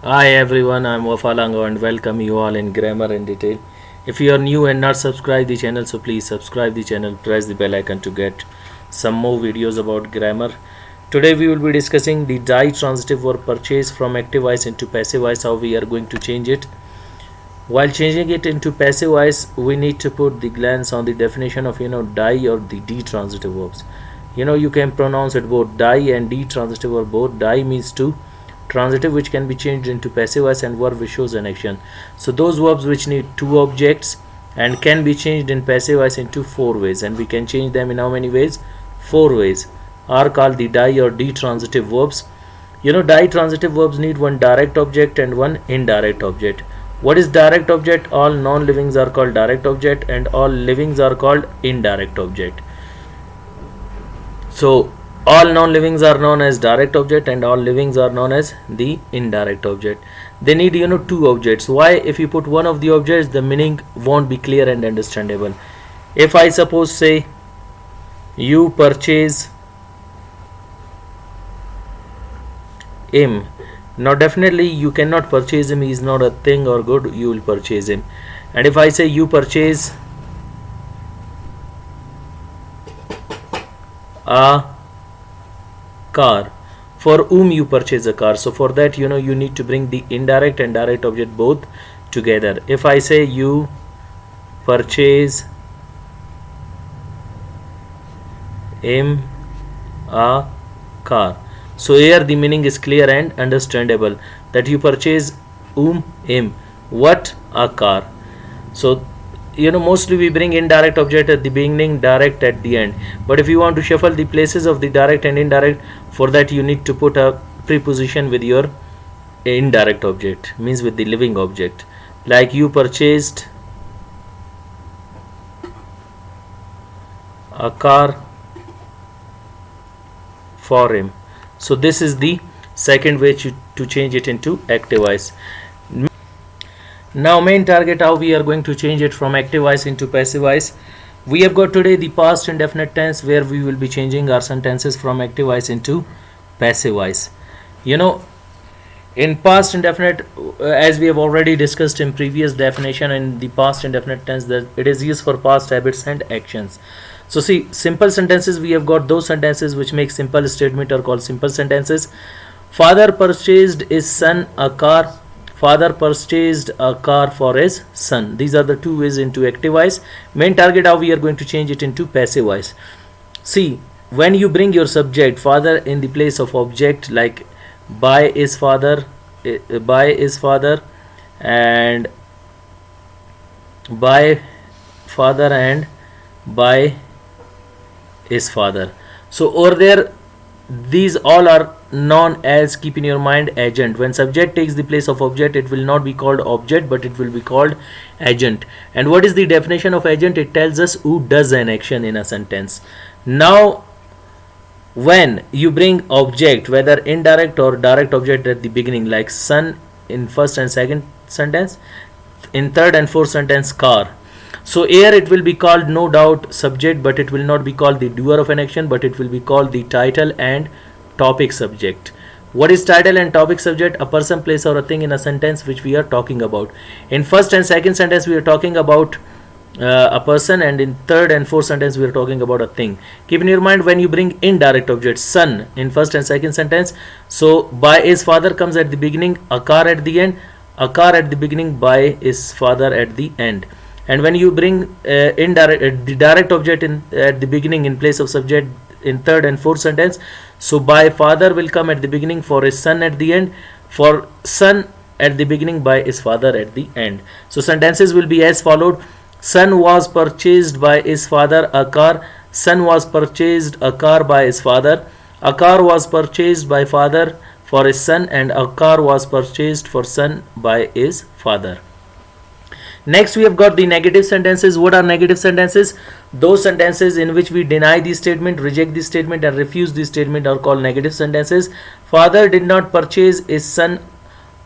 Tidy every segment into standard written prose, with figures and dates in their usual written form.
Hi everyone, I'm Wafalango and welcome you all in Grammar in Detail. If you are new and not subscribed the channel, so please subscribe the channel, press the bell icon to get some more videos about grammar. Today we will be discussing the ditransitive verb purchase from active voice into passive voice, how we are going to change it. While changing it into passive voice, we need to put the glance on the definition of die or the ditransitive verbs. You can pronounce it both die and ditransitive or both. Die means to, transitive which can be changed into passive voice, and verb which shows an action. So those verbs which need two objects and can be changed in passive voice into four ways, and we can change them in how many ways? Four ways are called the die or ditransitive verbs. Ditransitive verbs need one direct object and one indirect object. What is direct object? All non-livings are called direct object and all livings are called indirect object. So all non-livings are known as direct object and all livings are known as the indirect object. They need two objects. Why? If you put one of the objects, the meaning won't be clear and understandable. If I suppose say you purchase him, now definitely you cannot purchase him, he is not a thing or good, you will purchase him. And if I say you purchase a car, for whom you purchase a car, so for that you need to bring the indirect and direct object both together. If I say you purchase him a car, so here the meaning is clear and understandable, that you purchase whom? Him. What? A car. So mostly we bring indirect object at the beginning, direct at the end. But if you want to shuffle the places of the direct and indirect, for that you need to put a preposition with your indirect object, means with the living object. Like you purchased a car for him. So this is the second way to change it into active voice. Now main target, how we are going to change it from active voice into passive voice. We have got today the past indefinite tense, where we will be changing our sentences from active voice into passive voice. In past indefinite, as we have already discussed in previous definition, in the past indefinite tense, that it is used for past habits and actions. So see, simple sentences, we have got those sentences which make simple statement are called simple sentences. Father purchased his son a car. Father purchased a car for his son. These are the two ways into active voice. Main target, how we are going to change it into passive voice. See, when you bring your subject father in the place of object, like by his father, and by father and by his father. So over there, these all are known as, keep in your mind, agent. When subject takes the place of object, it will not be called object but it will be called agent. And what is the definition of agent? It tells us who does an action in a sentence. Now when you bring object, whether indirect or direct object at the beginning, like son in first and second sentence, in third and fourth sentence car, so here it will be called no doubt subject, but it will not be called the doer of an action, but it will be called the title and topic subject. What is title and topic subject? A person, place or a thing in a sentence which we are talking about. In first and second sentence we are talking about a person, and in third and fourth sentence we are talking about a thing. Keep in your mind, when you bring indirect object, son in first and second sentence, so by his father comes at the beginning, a car at the end, a car at the beginning, by his father at the end. And when you bring the direct object at the beginning in place of subject in third and fourth sentence, so by father will come at the beginning, for his son at the end, for son at the beginning, by his father at the end. So sentences will be as followed: son was purchased by his father a car, son was purchased a car by his father, a car was purchased by father for his son, and a car was purchased for son by his father. Next we have got the negative sentences. What are negative sentences? Those sentences in which we deny the statement, reject the statement and refuse the statement are called negative sentences. Father did not purchase his son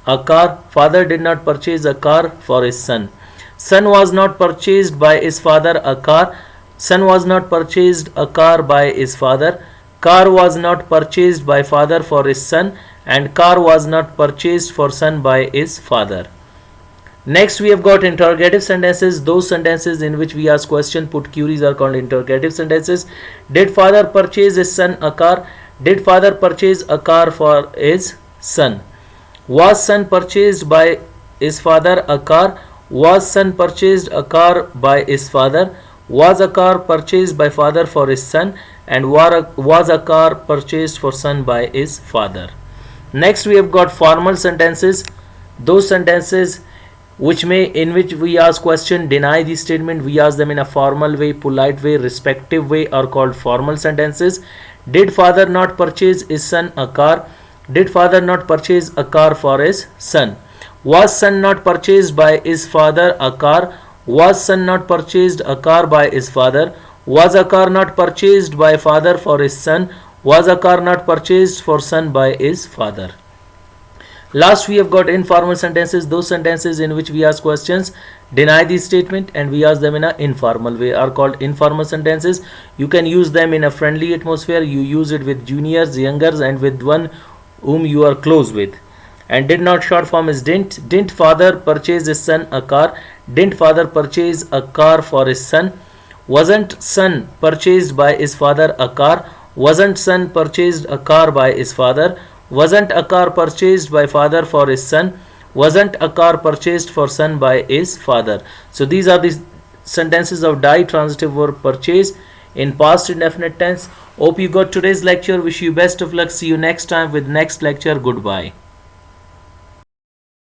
a car. Father did not purchase a car for his son. Son was not purchased by his father a car. Son was not purchased a car by his father. Car was not purchased by father for his son, and car was not purchased for son by his father. Next we have got interrogative sentences. Those sentences in which we ask question, put queries are called interrogative sentences. Did father purchase his son a car? Did father purchase a car for his son? Was son purchased by his father a car? Was son purchased a car by his father? Was a car purchased by father for his son? And was a car purchased for son by his father? Next we have got formal sentences. Those sentences in which we ask question, deny the statement, we ask them in a formal way, polite way, respective way, are called formal sentences. Did father not purchase his son a car? Did father not purchase a car for his son? Was son not purchased by his father a car? Was son not purchased a car by his father? Was a car not purchased by father for his son? Was a car not purchased for son by his father? Last we have got informal sentences. Those sentences in which we ask questions, deny the statement, and we ask them in an informal way are called informal sentences. You can use them in a friendly atmosphere. You use it with juniors, youngers, and with one whom you are close with. And did not short form is didn't. Didn't father purchase his son a car? Didn't father purchase a car for his son? Wasn't son purchased by his father a car? Wasn't son purchased a car by his father? Wasn't a car purchased by father for his son? Wasn't a car purchased for son by his father? So these are the sentences of ditransitive verb purchase in past indefinite tense. Hope you got today's lecture. Wish you best of luck. See you next time with next lecture. Goodbye.